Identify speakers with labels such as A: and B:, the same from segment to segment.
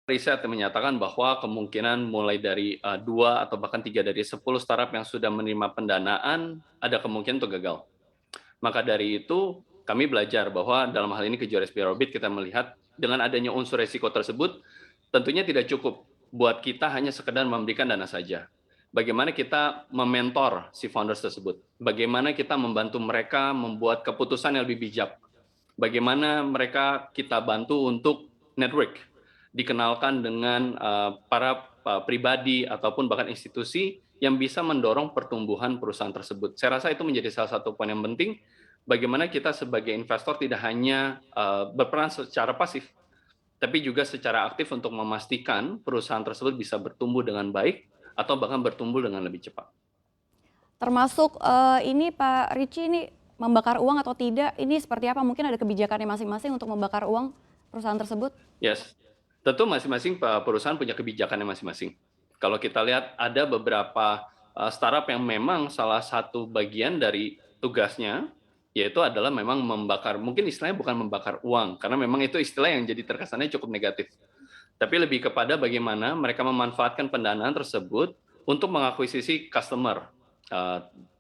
A: riset yang menyatakan bahwa kemungkinan mulai dari 2 atau bahkan 3 dari 10 startup yang sudah menerima pendanaan ada kemungkinan untuk gagal. Maka dari itu kami belajar bahwa dalam hal ini Kejora SBI Orbit kita melihat dengan adanya unsur resiko tersebut tentunya tidak cukup buat kita hanya sekedar memberikan dana saja. Bagaimana kita mementor si founders tersebut? Bagaimana kita membantu mereka membuat keputusan yang lebih bijak? Bagaimana mereka kita bantu untuk network, dikenalkan dengan para pribadi ataupun bahkan institusi yang bisa mendorong pertumbuhan perusahaan tersebut. Saya rasa itu menjadi salah satu poin yang penting, bagaimana kita sebagai investor tidak hanya berperan secara pasif, tapi juga secara aktif untuk memastikan perusahaan tersebut bisa bertumbuh dengan baik atau bahkan bertumbuh dengan lebih cepat.
B: Termasuk ini Pak Ricci, ini membakar uang atau tidak, ini seperti apa? Mungkin ada kebijakannya masing-masing untuk membakar uang perusahaan tersebut?
A: Yes, tentu masing-masing perusahaan punya kebijakannya masing-masing. Kalau kita lihat ada beberapa startup yang memang salah satu bagian dari tugasnya yaitu adalah memang membakar, mungkin istilahnya bukan membakar uang, karena memang itu istilah yang jadi terkesannya cukup negatif. Tapi lebih kepada bagaimana mereka memanfaatkan pendanaan tersebut untuk mengakuisisi customer.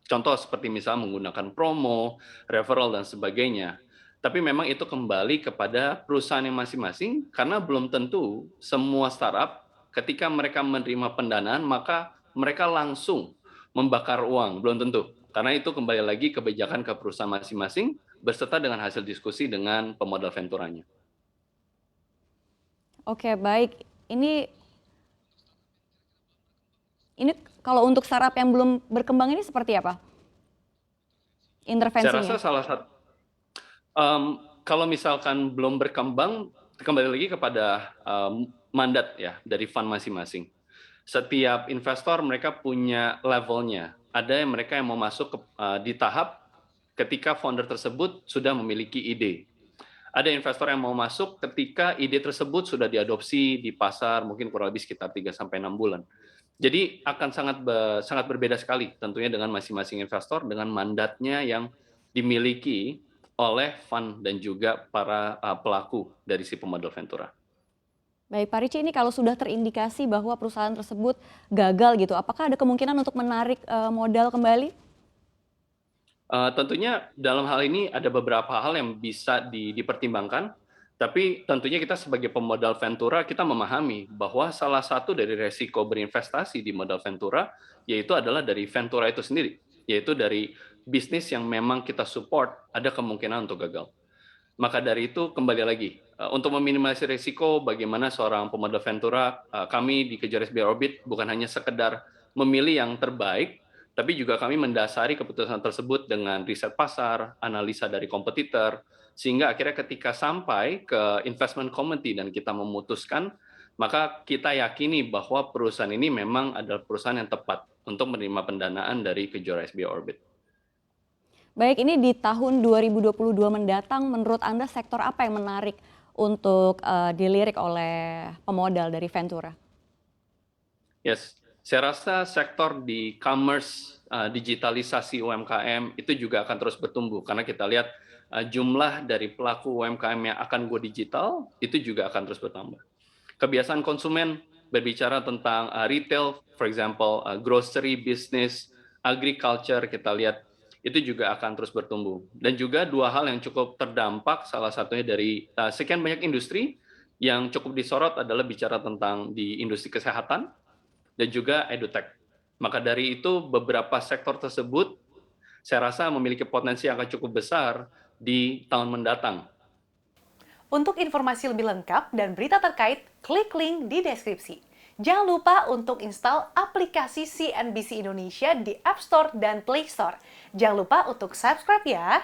A: Contoh seperti misalnya menggunakan promo, referral, dan sebagainya. Tapi memang itu kembali kepada perusahaan yang masing-masing, karena belum tentu semua startup ketika mereka menerima pendanaan, maka mereka langsung membakar uang, belum tentu. Karena itu kembali lagi kebijakan ke perusahaan masing-masing, beserta dengan hasil diskusi dengan pemodal venturanya.
B: Oke, baik. Ini kalau untuk startup yang belum berkembang ini seperti apa
A: Saya
B: intervensinya?
A: rasa salah satu, kalau misalkan belum berkembang, kembali lagi kepada mandat ya dari fund masing-masing. Setiap investor mereka punya levelnya. Ada yang mereka yang mau masuk di tahap ketika founder tersebut sudah memiliki ide. Ada investor yang mau masuk ketika ide tersebut sudah diadopsi di pasar, mungkin kurang lebih sekitar 3-6 bulan. Jadi akan sangat berbeda sekali tentunya dengan masing-masing investor dengan mandatnya yang dimiliki oleh fund dan juga para pelaku dari si pemodal ventura.
B: Baik Pak Ricci, ini kalau sudah terindikasi bahwa perusahaan tersebut gagal gitu, apakah ada kemungkinan untuk menarik modal kembali?
A: Tentunya dalam hal ini ada beberapa hal yang bisa dipertimbangkan, tapi tentunya kita sebagai pemodal ventura kita memahami bahwa salah satu dari resiko berinvestasi di modal ventura yaitu adalah dari ventura itu sendiri, yaitu dari bisnis yang memang kita support ada kemungkinan untuk gagal. Maka dari itu kembali lagi untuk meminimalisir risiko bagaimana seorang pemodal ventura, kami di Kejora SBI Orbit bukan hanya sekedar memilih yang terbaik, tapi juga kami mendasari keputusan tersebut dengan riset pasar, analisa dari kompetitor, sehingga akhirnya ketika sampai ke investment committee dan kita memutuskan, maka kita yakini bahwa perusahaan ini memang adalah perusahaan yang tepat untuk menerima pendanaan dari Kejora SBI Orbit.
B: Baik, ini di tahun 2022 mendatang, menurut Anda sektor apa yang menarik untuk dilirik oleh pemodal dari Ventura?
A: Yes, saya rasa sektor di commerce, digitalisasi UMKM itu juga akan terus bertumbuh karena kita lihat jumlah dari pelaku UMKM yang akan go digital itu juga akan terus bertambah. Kebiasaan konsumen berbicara tentang retail, for example, grocery business, agriculture, kita lihat itu juga akan terus bertumbuh. Dan juga dua hal yang cukup terdampak, salah satunya dari sekian banyak industri yang cukup disorot adalah bicara tentang di industri kesehatan, dan juga edutech. Maka dari itu beberapa sektor tersebut saya rasa memiliki potensi yang akan cukup besar di tahun mendatang.
C: Untuk informasi lebih lengkap dan berita terkait, klik link di deskripsi. Jangan lupa untuk install aplikasi CNBC Indonesia di App Store dan Play Store. Jangan lupa untuk subscribe ya!